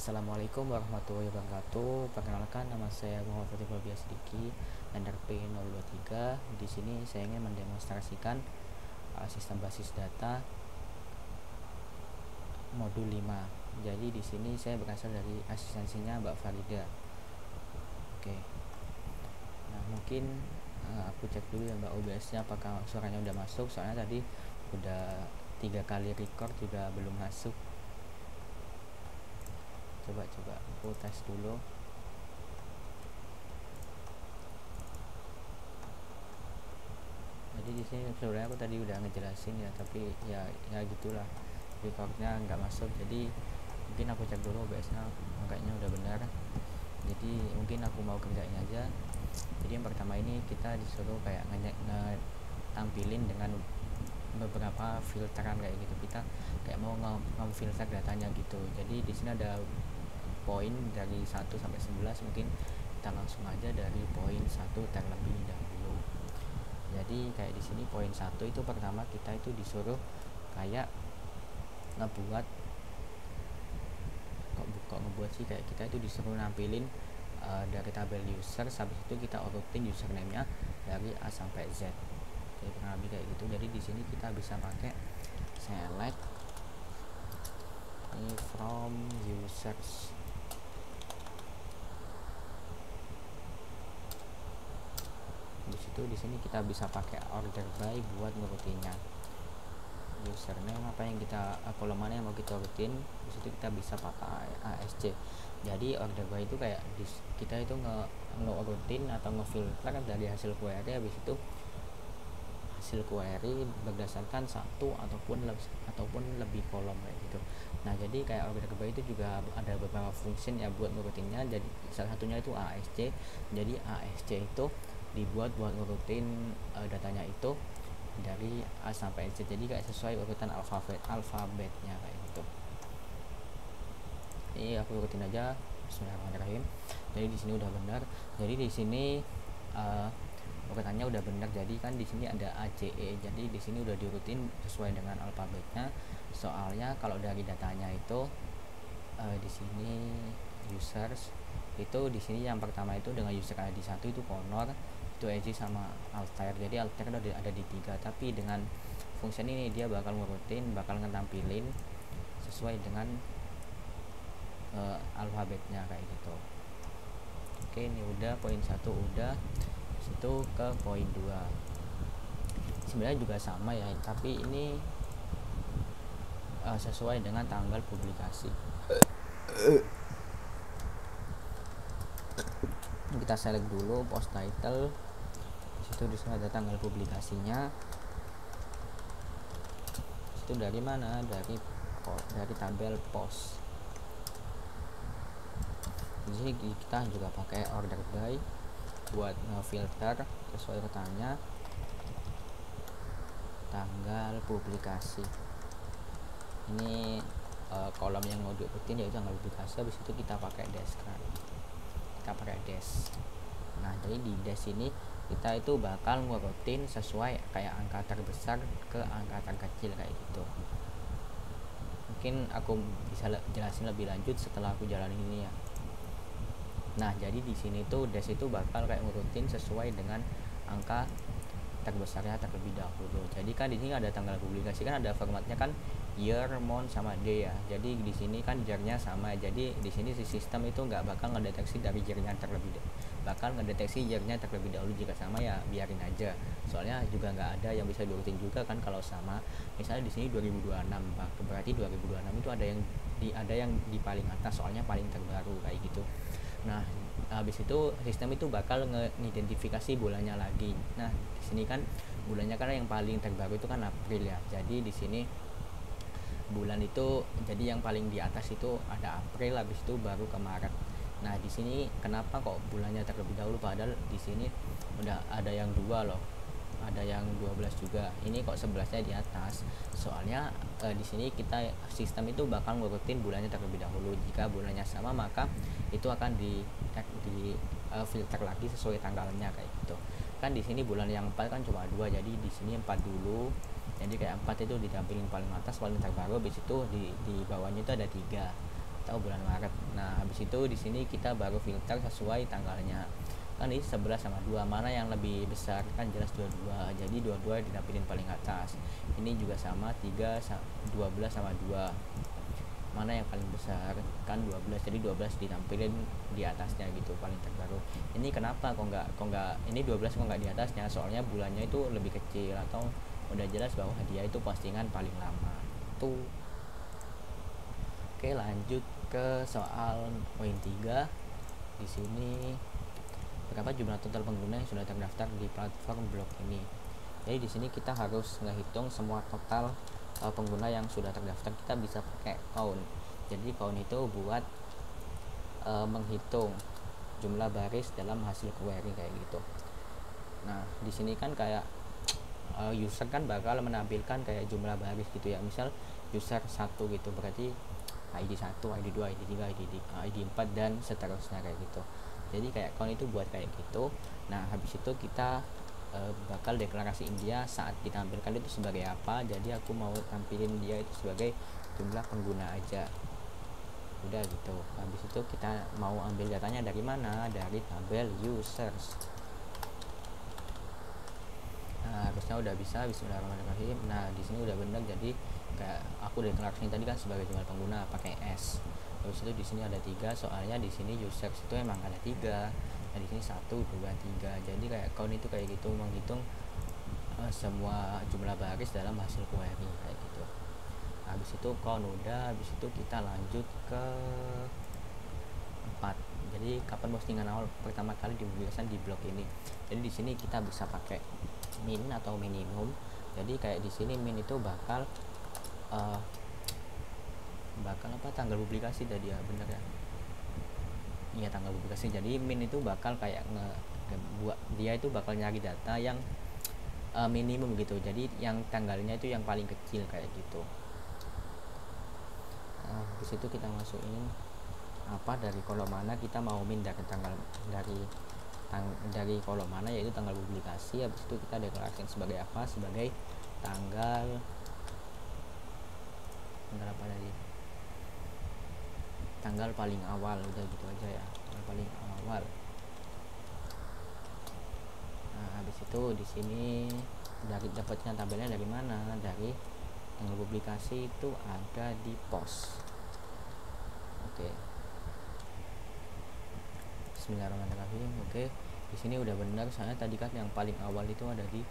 Assalamualaikum warahmatullahi wabarakatuh. Perkenalkan, nama saya Muhammad Fatih Fabias Diki, NRP 023. Di sini saya ingin mendemonstrasikan sistem basis data modul 5. Jadi di sini saya berasal dari asistensinya Mbak Farida. Oke. Nah, mungkin aku cek dulu ya Mbak OBS-nya apakah suaranya udah masuk. Soalnya tadi udah 3 kali record juga belum masuk. Coba aku tes dulu. Jadi di sini sebenarnya aku tadi udah ngejelasin ya, tapi ya gitulah, recordnya nggak masuk. Jadi mungkin aku cek dulu OBS-nya kayaknya udah benar. Jadi mungkin aku mau kerjain aja. Jadi yang pertama ini kita disuruh kayak tampilin dengan beberapa filteran kayak gitu. Kita kayak mau nge-filter datanya gitu. Jadi di sini ada poin dari 1 sampai 11. Mungkin kita langsung aja dari poin 1 terlebih dahulu. Jadi kayak di sini poin 1 itu pertama kita itu disuruh kayak ngebuat ngebuat sih, kayak kita itu disuruh nampilin dari tabel user, habis itu kita urutin username-nya dari A sampai Z. Jadi kurang lebih kayak gitu. Jadi di sini kita bisa pakai select from users. Di sini kita bisa pakai order by buat ngurutinnya. Username apa yang kita kolom mana yang mau kita urutin, di situ kita bisa pakai ASC. Jadi order by itu kayak kita itu nge-urutin atau ngefilter dari hasil query, habis itu hasil query berdasarkan satu ataupun lebih kolom kayak gitu. Nah, jadi kayak order by itu juga ada beberapa fungsi ya buat ngurutinnya. Jadi salah satunya itu ASC. Jadi ASC itu dibuat buat ngurutin datanya itu dari A sampai Z. Jadi kayak sesuai urutan alfabetnya kayak gitu. Ini aku urutin aja. Bismillahirrahmanirrahim. Jadi di sini udah benar. Jadi di sini urutannya udah benar. Jadi kan di sini ada ACE. Jadi di sini udah diurutin sesuai dengan alfabetnya. Soalnya kalau dari datanya itu di sini users itu di sini yang pertama itu dengan user ID 1 itu Connor, itu Ezi sama Altair. Jadi Altair ada di 3, tapi dengan fungsi ini dia bakal ngurutin, bakal ngetampilin sesuai dengan alfabetnya kayak gitu. Oke, ini udah poin 1 udah. Situ ke poin 2. Sebenarnya juga sama ya, tapi ini sesuai dengan tanggal publikasi. Kita select dulu post title. Situ di sini ada tanggal publikasinya. Itu dari mana? Dari tabel post. Di sini kita juga pakai order by buat ngefilter sesuai urutannya tanggal publikasi. Ini kolom yang mau diurutin yaitu tanggal publikasi. Habis itu kita pakai describe. Nah, jadi di dash ini kita itu bakal ngurutin sesuai kayak angka terbesar ke angka terkecil kayak gitu. Mungkin aku bisa jelasin lebih lanjut setelah aku jalanin ini ya. Nah, jadi di sini tuh dash itu bakal kayak ngurutin sesuai dengan angka terbesarnya terlebih dahulu. Jadi kan di sini ada tanggal publikasi, kan ada formatnya kan year, month sama day ya. Jadi di sini kan year-nya sama. Jadi di sini si sistem itu nggak bakal ngedeteksi dari year-nya terlebih dahulu. Bakal ngedeteksi year-nya terlebih dahulu. Jika sama ya biarin aja. Soalnya juga nggak ada yang bisa diurutin juga kan kalau sama. Misalnya di sini 2026, berarti 2026 itu ada yang di paling atas, soalnya paling terbaru kayak gitu. Nah, habis itu sistem itu bakal ngidentifikasi bulannya lagi. Nah, di sini kan bulannya kan yang paling terbaru itu kan April ya. Jadi di sini bulan itu jadi yang paling di atas itu ada April, habis itu baru ke Maret. Nah, di sini kenapa kok bulannya terlebih dahulu, padahal di sini udah ada yang 2 loh. Ada yang 12 juga. Ini kok 11-nya di atas. Soalnya di sini sistem itu bakal ngurutin bulannya terlebih dahulu. Jika bulannya sama maka itu akan di filter lagi sesuai tanggalnya kayak gitu. Kan di sini bulan yang 4 kan cuma 2, jadi di sini 4 dulu. Jadi kayak 4 itu ditampilin paling atas, paling terbaru, habis itu di bawahnya itu ada 3. atau bulan Maret. Nah habis itu di sini kita baru filter sesuai tanggalnya, kan ini 11 sama 2, mana yang lebih besar, kan jelas 22, jadi 22 ditampilin paling atas. Ini juga sama, 12 sama 2, mana yang paling besar, kan 12, jadi 12 ditampilin di atasnya gitu, paling terbaru. Ini kenapa kok nggak ini 12 kok nggak di atasnya, soalnya bulannya itu lebih kecil, atau udah jelas bahwa dia itu postingan paling lama tuh. Oke, lanjut ke soal poin 3. Di sini berapa jumlah total pengguna yang sudah terdaftar di platform blog ini. Jadi di sini kita harus ngehitung semua total pengguna yang sudah terdaftar. Kita bisa pakai count. Jadi count itu buat menghitung jumlah baris dalam hasil query kayak gitu. Nah di sini kan kayak user kan bakal menampilkan kayak jumlah baris gitu ya. Misal user 1 gitu, berarti ID 1, ID 2, ID 3, ID 4 dan seterusnya kayak gitu. Jadi kayak count itu buat kayak gitu. Nah habis itu kita bakal deklarasiin dia saat ditampilkan itu sebagai apa. Jadi aku mau tampilin dia itu sebagai jumlah pengguna aja, udah gitu. Habis itu kita mau ambil datanya dari mana, dari tabel users. Nah harusnya udah bisa. Bismillahirrahmanirrahim. Nah di sini udah bener, jadi kayak aku deklarasiin tadi kan sebagai jumlah pengguna pakai S. Habis itu di sini ada 3, soalnya di sini users itu emang ada 3. Nah di sini 1, 2, 3. Jadi kayak count itu kayak gitu, menghitung semua jumlah baris dalam hasil query kayak gitu. Habis itu count udah, habis itu kita lanjut ke 4. Jadi kapan postingan awal pertama kali dipublikasikan di blog ini. Jadi di sini kita bisa pakai min atau minimum. Jadi kayak di sini min itu bakal apa, tanggal publikasi tadi ya, bener ya. Iya, tanggal publikasi. Jadi min itu bakal kayak buat dia itu bakal nyari data yang minimum gitu. Jadi yang tanggalnya itu yang paling kecil kayak gitu. Di situ kita masukin apa, dari kolom mana kita mau min dari tanggal, dari kolom mana, yaitu tanggal publikasi. Habis itu kita deklarasikan sebagai apa, sebagai tanggal apa tadi, tanggal paling awal. Udah gitu aja ya, tanggal paling awal. Nah habis itu di sini dari dapatnya tabelnya dari mana, dari tanggal publikasi itu ada di post. Oke. Bismillahirrahmanirrahim. Oke, di sini udah benar, soalnya tadi kan yang paling awal itu ada di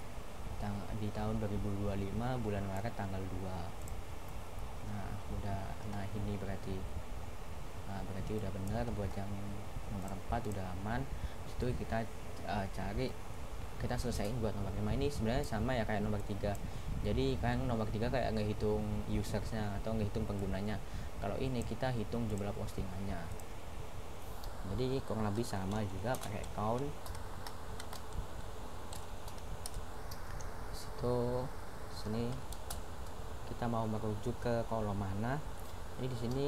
tahun 2025 bulan Maret tanggal 2. Nah udah, nah ini berarti udah benar. Buat yang nomor 4 udah aman. Itu kita cari, kita selesaiin buat nomor 5. Ini sebenarnya sama ya kayak nomor 3. Jadi kan nomor 3 kayak ngehitung usersnya atau ngehitung penggunanya. Kalau ini kita hitung jumlah postingannya. Jadi kurang lebih sama juga, pakai count. Situ sini kita mau merujuk ke kolom mana. Jadi di sini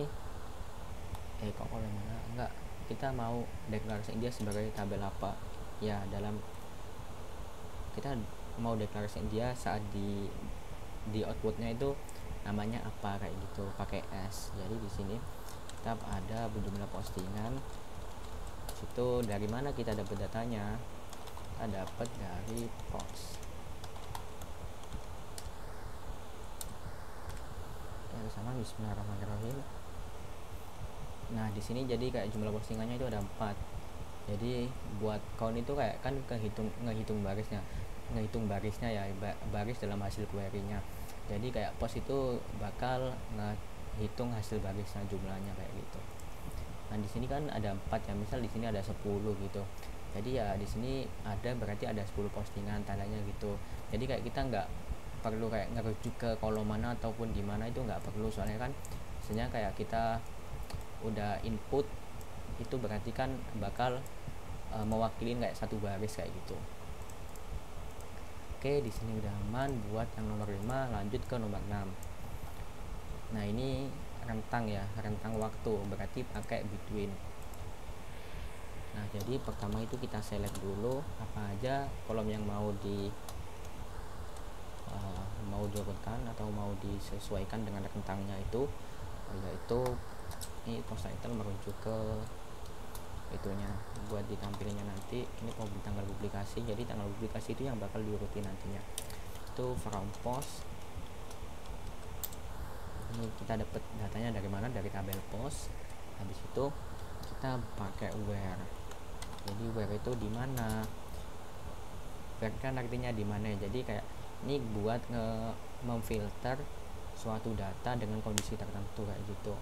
kok kolom mana? Enggak, kita mau deklarasiin dia sebagai tabel apa ya, dalam kita mau deklarasiin dia saat di outputnya itu namanya apa kayak gitu, pakai S. Jadi di sini kita ada jumlah postingan. Situ dari mana kita dapat datanya, kita dapat dari post. Sama bismillahirrahmanirrahim. Nah di sini jadi kayak jumlah postingannya itu ada 4. Jadi buat count itu kayak kan ngehitung barisnya ya, baris dalam hasil query-nya. Jadi kayak post itu bakal ngehitung hasil barisnya, jumlahnya kayak gitu. Nah di sini kan ada 4 ya, misal di sini ada 10 gitu. Jadi ya di sini ada, berarti ada 10 postingan tandanya gitu. Jadi kayak kita nggak perlu kayak ngerujuk ke kolom mana ataupun di mana, itu nggak perlu. Soalnya kan misalnya kayak kita udah input itu berarti kan bakal mewakilin kayak satu baris kayak gitu. Oke, di sini udah aman. Buat yang nomor 5 lanjut ke nomor 6. Nah ini rentang ya, rentang waktu, berarti pakai between. Nah jadi pertama itu kita select dulu apa aja kolom yang mau diurutkan atau mau disesuaikan dengan rentangnya itu, yaitu ini post title merujuk ke itunya buat ditampilinnya nanti. Ini tanggal publikasi, jadi tanggal publikasi itu yang bakal diurutin nantinya. Itu from post, ini kita dapat datanya dari mana, dari tabel post. Habis itu kita pakai where. Jadi where itu di mana, where kan artinya di mana. Jadi kayak ini buat memfilter suatu data dengan kondisi tertentu kayak gitu.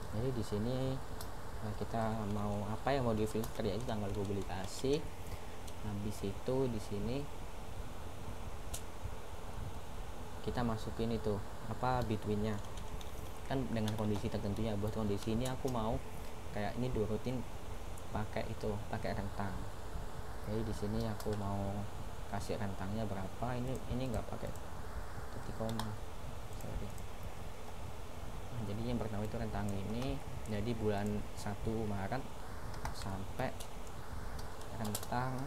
Jadi di sini kita mau apa yang mau difilter, yaitu tanggal publikasi. Habis itu di sini kita masukin itu apa betweennya kan dengan kondisi tertentunya. Buat kondisi ini aku mau kayak ini diurutin pakai itu, pakai rentang. Jadi di sini aku mau kasih rentangnya berapa. Ini nggak pakai titik koma, sorry. Nah, jadi yang pertama itu rentang ini, jadi bulan 1 Maret sampai rentang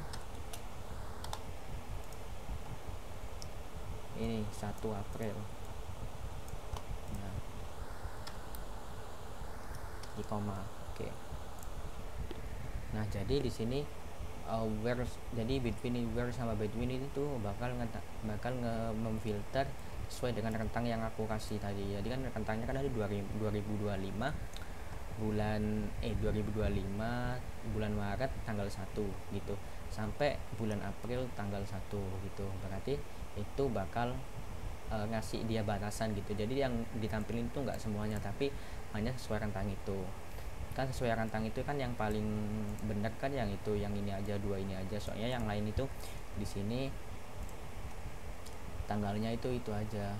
ini 1 April. Nah, di koma. Oke. Nah, jadi di sini where, jadi between where sama between itu bakal memfilter sesuai dengan rentang yang aku kasih tadi. Jadi kan rentangnya kan ada 2025 bulan Maret tanggal 1 gitu sampai bulan April tanggal 1 gitu. Berarti itu bakal ngasih dia batasan gitu. Jadi yang ditampilin itu nggak semuanya, tapi hanya sesuai rentang itu. Kan sesuai rentang itu kan yang paling benar kan yang itu, yang ini aja, 2 ini aja. Soalnya yang lain itu di sini tanggalnya itu aja,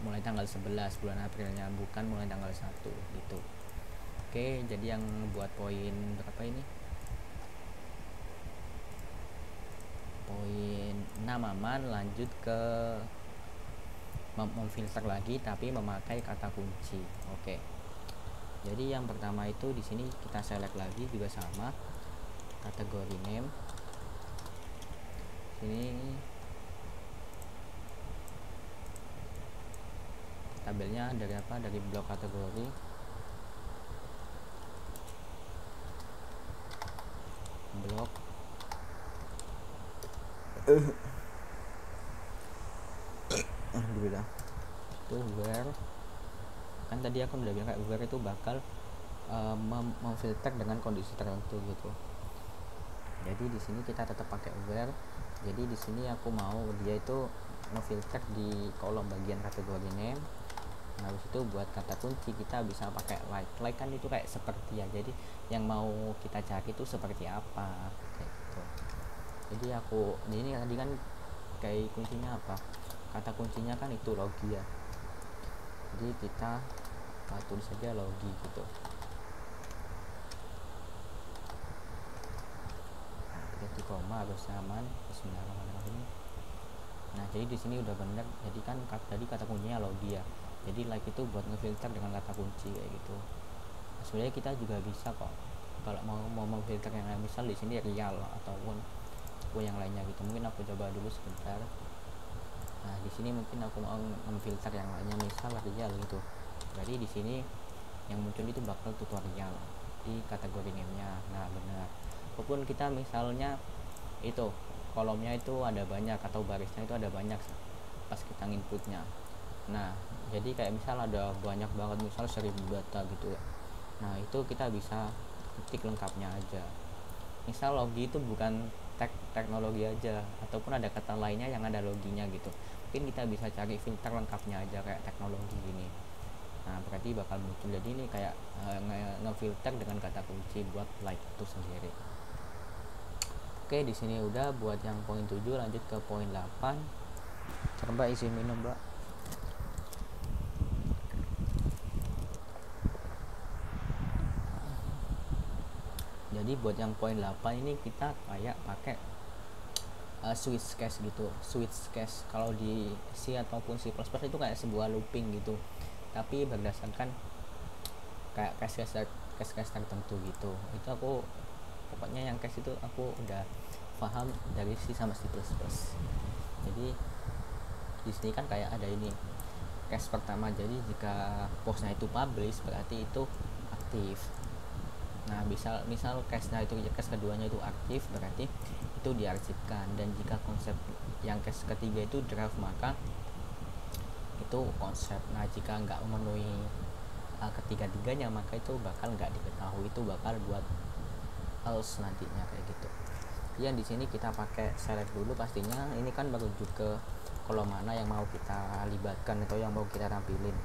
mulai tanggal 11 bulan Aprilnya, bukan mulai tanggal 1 gitu. Oke, jadi yang buat poin berapa ini? Poin 6 aman. Lanjut ke memfilter lagi tapi memakai kata kunci. Oke. Jadi yang pertama itu di sini kita select lagi juga sama kategori name. Sini tabelnya dari apa? Dari blok kategori. Blok itu where, kan tadi aku udah bilang kayak where itu bakal memfilter dengan kondisi tertentu gitu. Jadi di sini kita tetap pakai where. Jadi di sini aku mau dia itu ngefilter di kolom bagian kategori name. Nah, habis itu buat kata kunci kita bisa pakai like kan itu kayak seperti ya. Jadi yang mau kita cari itu seperti apa kayak gitu. Jadi aku ini tadi kan kayak kuncinya apa? Kata kuncinya kan itu logi ya. Jadi kita tulis saja logi gitu. Di koma harus aman. Bismillahirrahmanirrahim. Nah, jadi di sini udah benar. Jadi kan tadi kata kuncinya logi ya. Jadi like itu buat ngefilter dengan kata kunci kayak gitu. Nah, sebenarnya kita juga bisa kok kalau mau memfilter yang lain, misal di sini real ataupun yang lainnya gitu. Mungkin aku coba dulu sebentar. Nah, di sini mungkin aku mau memfilter yang lainnya, misal real gitu. Jadi di sini yang muncul itu bakal tutorial di kategori name-nya. Nah, benar. Walaupun kita misalnya itu kolomnya itu ada banyak atau barisnya itu ada banyak pas kita inputnya. Nah, jadi kayak misal ada banyak banget, misal 1000 data gitu ya. Nah, itu kita bisa ketik lengkapnya aja. Misal logi itu bukan teknologi aja, ataupun ada kata lainnya yang ada loginya gitu. Mungkin kita bisa cari filter lengkapnya aja kayak teknologi gini. Nah, berarti bakal muncul. Jadi ini kayak ngefilter dengan kata kunci buat like itu sendiri. Oke, di sini udah buat yang poin 7, lanjut ke poin 8. Coba isi minum, Mbak. Jadi buat yang poin 8 ini kita kayak pakai switch case gitu. Switch case kalau di C ataupun C++ itu kayak sebuah looping gitu, tapi berdasarkan kayak case tertentu gitu. Itu aku pokoknya yang case itu aku udah paham dari C sama C++. Jadi di sini kan kayak ada ini case pertama. Jadi jika postnya itu publish, berarti itu aktif. Nah misal case-nya itu, case keduanya itu aktif, berarti itu diarsipkan. Dan jika konsep yang case ketiga itu draft, maka itu konsep. Nah jika nggak memenuhi ketiga-tiganya, maka itu bakal nggak diketahui, itu bakal buat else nantinya kayak gitu. Yang di sini kita pakai select dulu pastinya. Ini kan merujuk ke kolom mana yang mau kita libatkan atau yang mau kita tampilin.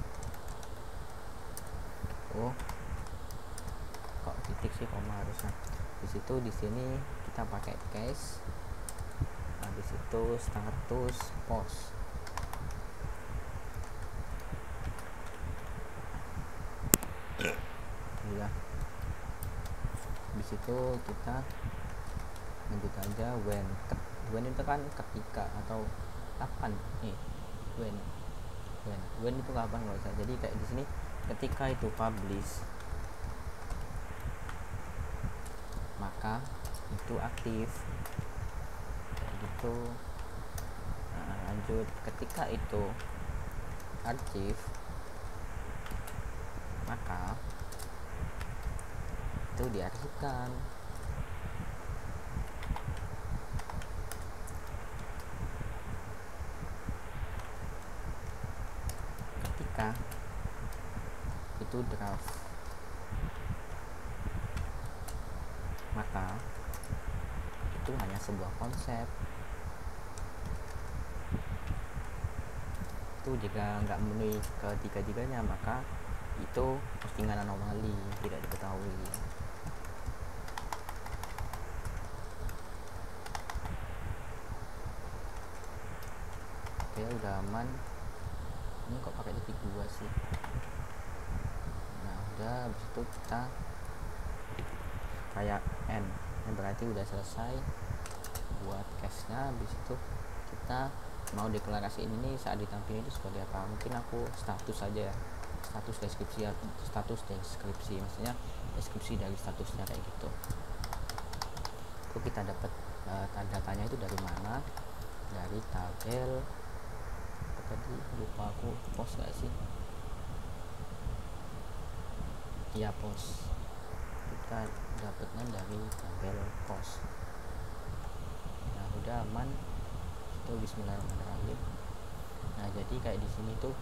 Oh kok titik sih, koma harusnya di situ. Di sini kita pakai case, habis itu status post. Ya di situ kita lanjut aja when itu kan ketika atau kapan nih, when itu kapan, nggak usah. Jadi kayak di sini ketika itu publish, maka itu aktif kayak gitu. Nah, lanjut ketika itu archive, maka itu diarsipkan. Ketika itu draft, maka itu hanya sebuah konsep. Itu jika nggak memenuhi ketiga-tiganya, maka itu postingan anomali, tidak diketahui. Oke, udah aman. Ini kok pakai titik 2 sih. Nah udah, habis itu kita kayak end, yang berarti udah selesai buat case nya. Habis itu kita mau deklarasi ini saat ditampilkan itu seperti apa. Mungkin aku status saja ya, status deskripsi, maksudnya deskripsi dari statusnya kayak gitu. Itu kita dapat datanya itu dari mana, dari tabel tadi, lupa aku, post gak sih, iya post. Kita dapatnya dari tabel post. Nah udah aman itu, bismillahirrahmanirrahim. Nah jadi kayak di sini tuh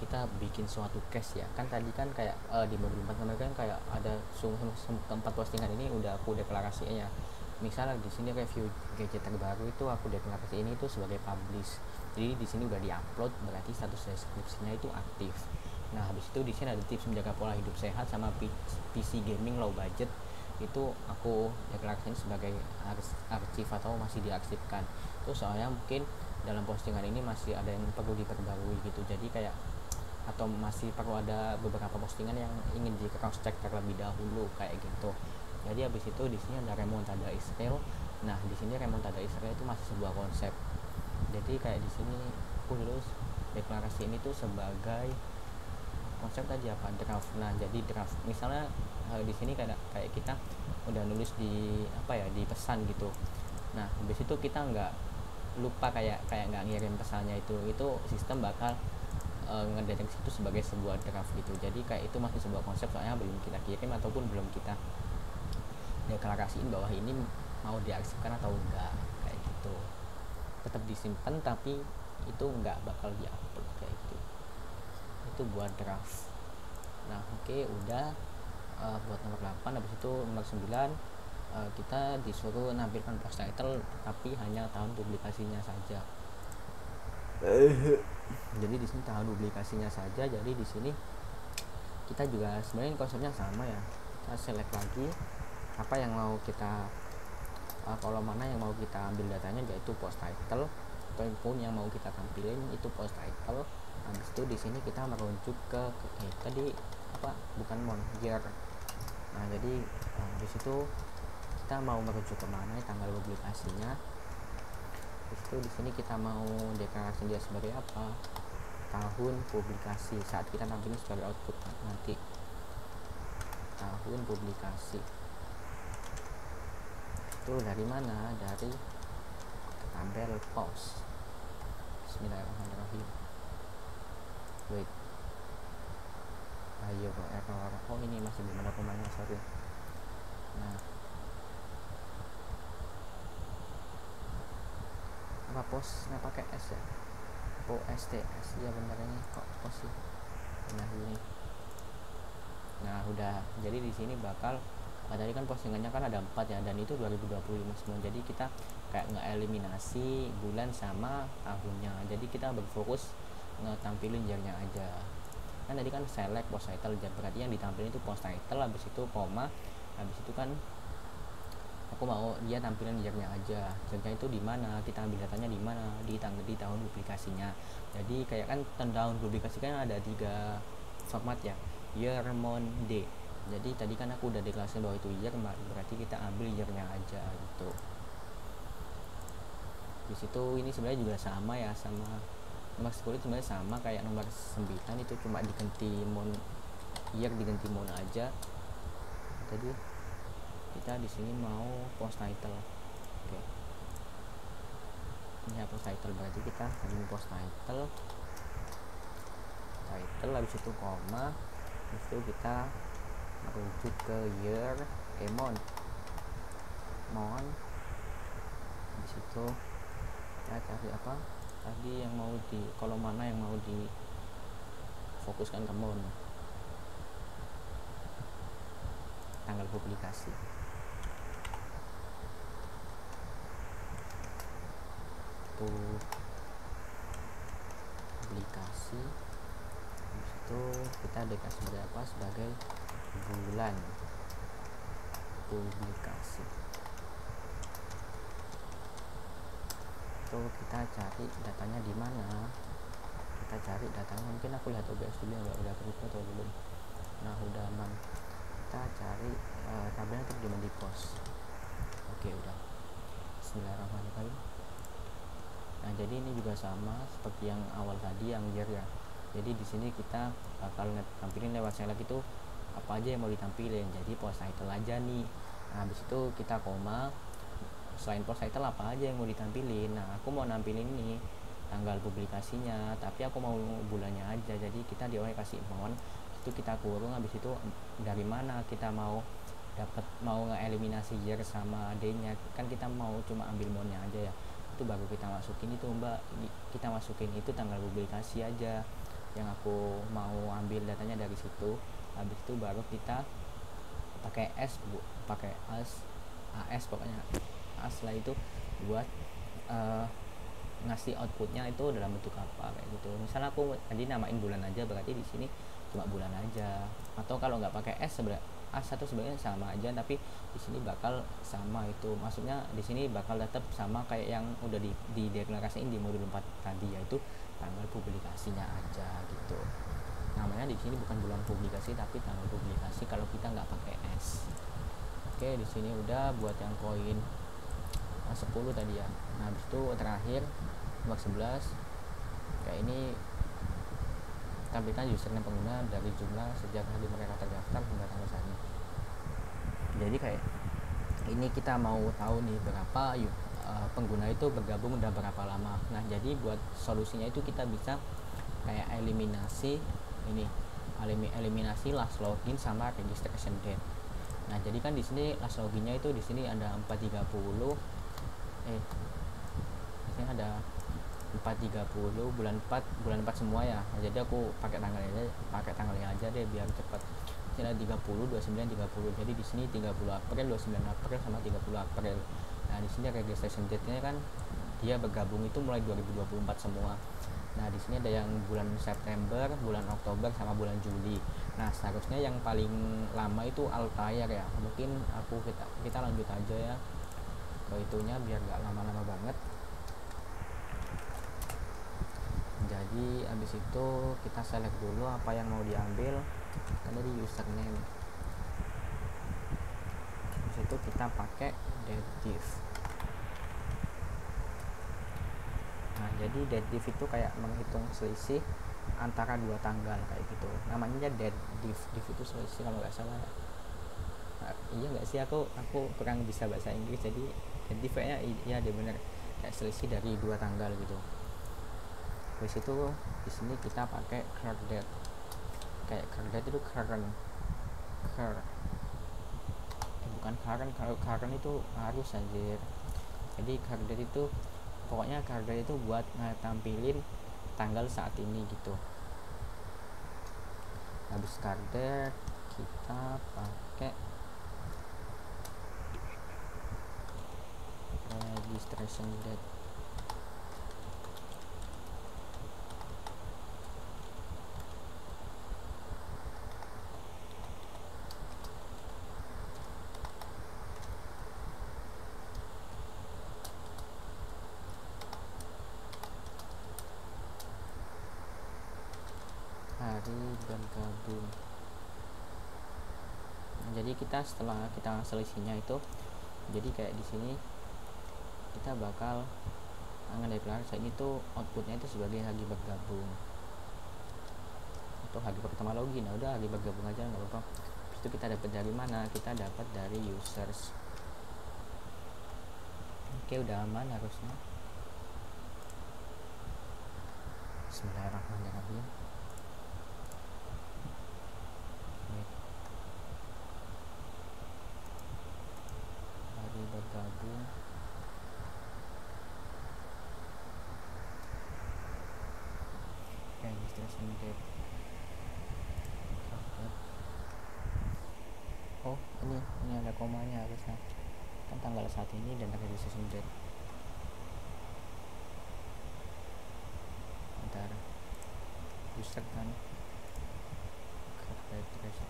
kita bikin suatu case ya. Kan tadi kan kayak di modul 4 kemarin kan kayak ada tempat postingan ini udah aku deklarasinya. Misalnya di sini review gadget terbaru itu aku deklarasi ini itu sebagai publish. Jadi di sini udah diupload, berarti status deskripsinya itu aktif. Nah habis itu di sini ada tips menjaga pola hidup sehat sama PC gaming low budget, itu aku deklarasikan sebagai arsip atau masih diarsipkan. Itu soalnya mungkin dalam postingan ini masih ada yang perlu diperbarui gitu. Jadi kayak atau masih perlu ada beberapa postingan yang ingin di cross check terlebih dahulu kayak gitu. Jadi habis itu di sini ada remontada Israel. Nah di sini remontada Israel itu masih sebuah konsep. Jadi kayak di sini aku dulu deklarasi ini tuh sebagai konsep tadi apa, draft. Nah jadi draft misalnya di sini kayak kita udah nulis di apa ya, di pesan gitu. Nah habis itu kita nggak lupa kayak nggak ngirim pesannya, itu sistem bakal ngedeteksi itu sebagai sebuah draft gitu. Jadi kayak itu masih sebuah konsep, soalnya belum kita kirim ataupun belum kita deklarasiin bahwa ini mau diarsipkan atau enggak kayak gitu. Tetap disimpan tapi itu nggak bakal diupload kayak gitu. Itu buat draft. Nah oke, udah buat nomor 8. Habis itu nomor 9 kita disuruh menampilkan post title tapi hanya tahun publikasinya saja. Jadi di sini tahun publikasinya saja. Jadi di sini kita juga sebenarnya konsepnya sama ya. Kita select lagi apa yang mau kita kolom mana yang mau kita ambil datanya, yaitu post title, ataupun yang mau kita tampilin itu post title. Habis itu di sini kita merujuk ke tadi apa, bukan gear. Nah jadi di situ kita mau merujuk ke mana, tanggal publikasinya. Habis itu di sini kita mau deklarasi dia sebagai apa, tahun publikasi saat kita tampilin sebagai output nanti, tahun publikasi. Itu dari mana, dari tabel post. Bismillahirrahmanirrahim. Wait, ayo kok error. Oh ini masih belum ada komanya, sorry. Nah, apa posnya pakai S ya? POSTS ya benar, ini kok pos sih. Nah ini. Nah udah, jadi di sini bakal tadi kan postingannya kan ada 4 ya, dan itu 2025 semua. Jadi kita kayak ngeeliminasi bulan sama tahunnya. Jadi kita berfokus ngetampilin year-nya aja. Kan tadi kan select post title, berarti yang ditampilin itu post title, habis itu koma, habis itu kan aku mau dia tampilin year-nya aja. Year-nya itu di mana? Kita ambil datanya di mana? Di tahun publikasinya. Jadi kayak kan tahun publikasi kan ada 3 format ya. Year, month, day. Jadi tadi kan aku udah deklarasi bahwa itu year, berarti kita ambil year-nya aja gitu. Di situ ini sebenarnya juga sama ya, sama nomor 10 sebenarnya sama kayak nomor 9, itu cuma diganti month, year diganti month aja. Jadi kita di sini mau post title. Oke. Ini ya post title, berarti kita ini post title, habis itu koma, habis itu kita merujuk ke year, month, habis itu kita cari apa tadi yang mau di kolom mana yang mau difokuskan ke month, tanggal publikasi. Publikasi, habis itu kita deklarasi berapa sebagai bulan publikasi. Itu kita cari datanya di mana? Kita cari datanya, mungkin aku lihat OBS dulu ya, udah berubah atau belum. Nah udah aman, kita cari tabelnya tuh di post. Oke udah, bismillahirrahmanirrahim. Nah jadi ini juga sama seperti yang awal tadi yang year ya. Jadi di sini kita bakal tampilin lewat select itu apa aja yang mau ditampilin. Jadi post title aja nih. Nah habis itu kita koma, selain post title apa aja yang mau ditampilin. Nah aku mau nampilin ini tanggal publikasinya, tapi aku mau bulannya aja. Jadi kita di awal kasih month, itu kita kurung, habis itu dari mana kita mau ngeeliminasi year sama day-nya. Kan kita mau cuma ambil monthnya aja ya, itu baru kita masukin itu mbak, kita masukin itu tanggal publikasi aja yang aku mau ambil datanya dari situ. Habis itu baru kita pakai pakai AS pokoknya setelah itu buat ngasih outputnya itu dalam bentuk apa kayak gitu. Misalnya aku tadi namain bulan aja, berarti di sini cuma bulan aja. Atau kalau nggak pakai A1 sebenarnya sama aja, tapi di sini bakal sama itu. Maksudnya di sini bakal tetap sama kayak yang udah dideklarasiin di modul 4 tadi, yaitu tanggal publikasinya aja gitu. Namanya di sini bukan bulan publikasi tapi tanggal publikasi kalau kita nggak pakai S. Oke, di sini udah buat yang poin 10 tadi ya. Nah, habis itu terakhir nomor 11 kayak ini, tampilkan username pengguna dari jumlah sejak hari mereka terdaftar hingga tanggal saat ini. Jadi kayak ini kita mau tahu nih berapa pengguna itu bergabung udah berapa lama. Nah jadi buat solusinya itu kita bisa kayak eliminasi last login sama registration date. Nah jadi kan di sini last loginnya itu di sini ada 430, di sini ada 430 bulan 4 semua ya. Nah, jadi aku pakai tanggalnya aja deh biar cepat. Sini 30, 29, 30. Jadi di sini 30 April, 29 April sama 30 April. Nah, di sini registration date-nya kan dia bergabung itu mulai 2024 semua. Nah, di sini ada yang bulan September, bulan Oktober sama bulan Juli. Nah, seharusnya yang paling lama itu Altair ya. Mungkin kita lanjut aja ya ke itunya biar nggak lama-lama banget. Jadi abis itu kita select dulu apa yang mau diambil, kan dari username. Abis itu kita pakai date div. Nah jadi date div itu kayak menghitung selisih antara dua tanggal kayak gitu, namanya date div. Div itu selisih kalau nggak salah ya. Nah, iya nggak sih, aku kurang bisa bahasa Inggris, jadi date div kayaknya iya dia bener, kayak selisih dari dua tanggal gitu. Terus itu di sini kita pakai clear date. kayak current itu bukan current, kalau current itu harus anjir. Jadi current itu pokoknya current itu buat tampilin tanggal saat ini gitu. Habis current kita pakai registration date. Hari bergabung. Jadi kita setelah kita selisihnya itu, jadi kayak di sini kita bakal ngedeklarasi ini tuh outputnya itu sebagai hari bergabung atau hari pertama login. Nah, udah hari bergabung aja nggak apa-apa. Habis itu kita dapat dari mana? Kita dapat dari users. Oke, udah aman harusnya. Bismillahirrahmanirrahim. Hari bergabung. Registration date. Oh, ini ada komanya harusnya. Kan tanggal saat ini dan registration date. Bentar. User kan. Registration.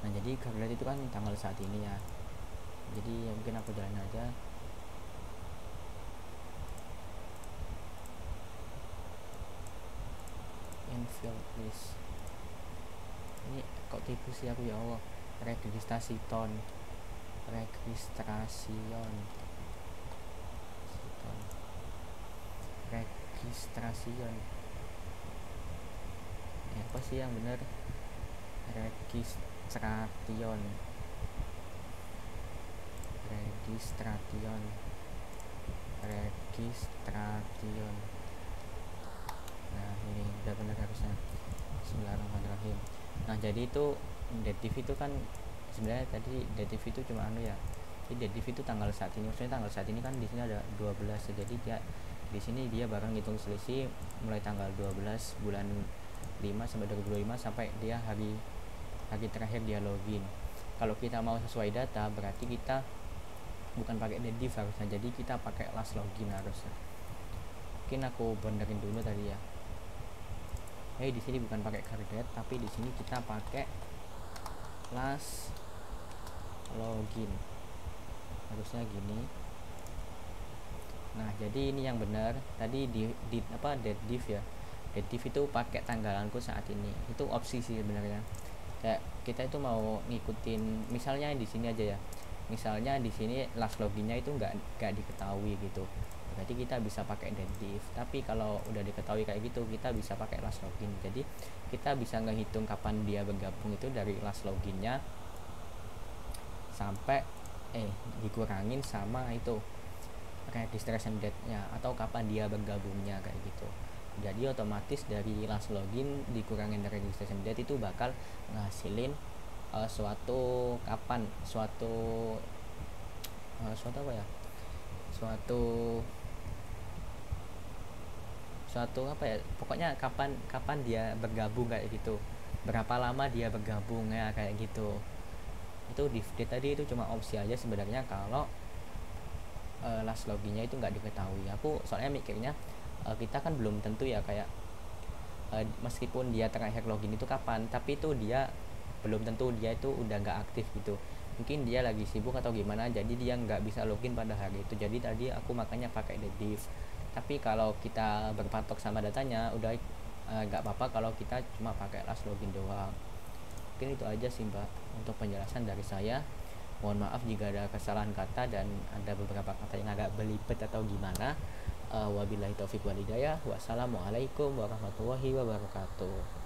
Nah, jadi calculate itu kan tanggal saat ini ya. Jadi ya mungkin aku jalanin aja. Infill please. Ini kok tipu sih aku, ya Allah. Registrasi ton. Registrasian. Apa sih yang benar? Registration. Nah, ini udah benar harusnya. Bismillahirrahmanirrahim. Nah, jadi itu dative itu kan sebenarnya tadi dative itu cuma ya. Jadi dative itu tanggal saat ini. Maksudnya tanggal saat ini kan di sini ada 12. Jadi dia di sini dia bakal ngitung selisih mulai tanggal 12 bulan 5 sampai 2025 sampai dia hari terakhir dia login. Kalau kita mau sesuai data berarti kita bukan pakai dative harusnya, jadi kita pakai last login harusnya. Mungkin aku benerin dulu tadi ya. Di sini bukan pakai carded, tapi di sini kita pakai last login. Harusnya gini. Nah, jadi ini yang benar. Tadi di dative ya. Dative itu pakai tanggalanku saat ini. Itu opsi sih sebenarnya. Kayak kita itu mau ngikutin, misalnya di sini aja ya. Misalnya di sini last loginnya itu nggak diketahui gitu, berarti kita bisa pakai dative. Tapi kalau udah diketahui kayak gitu, kita bisa pakai last login. Jadi kita bisa ngehitung kapan dia bergabung itu dari last loginnya sampai dikurangin sama itu registration date-nya atau kapan dia bergabungnya kayak gitu. Jadi otomatis dari last login dikurangin dari registration date itu bakal ngasilin suatu pokoknya kapan dia bergabung kayak gitu, berapa lama dia bergabung ya kayak gitu. Itu div date tadi itu cuma opsi aja sebenarnya kalau last loginnya itu nggak diketahui. Aku soalnya mikirnya kita kan belum tentu ya, kayak meskipun dia terakhir login itu kapan, tapi itu dia belum tentu dia itu udah nggak aktif gitu. Mungkin dia lagi sibuk atau gimana, jadi dia nggak bisa login pada hari itu. Jadi tadi aku makanya pakai dative. Tapi kalau kita berpatok sama datanya udah nggak apa-apa kalau kita cuma pakai last login doang. Mungkin itu aja sih Mbak untuk penjelasan dari saya. Mohon maaf jika ada kesalahan kata dan ada beberapa kata yang agak belibet atau gimana. Wabillahi taufiq wal hidayah. Wassalamualaikum warahmatullahi wabarakatuh.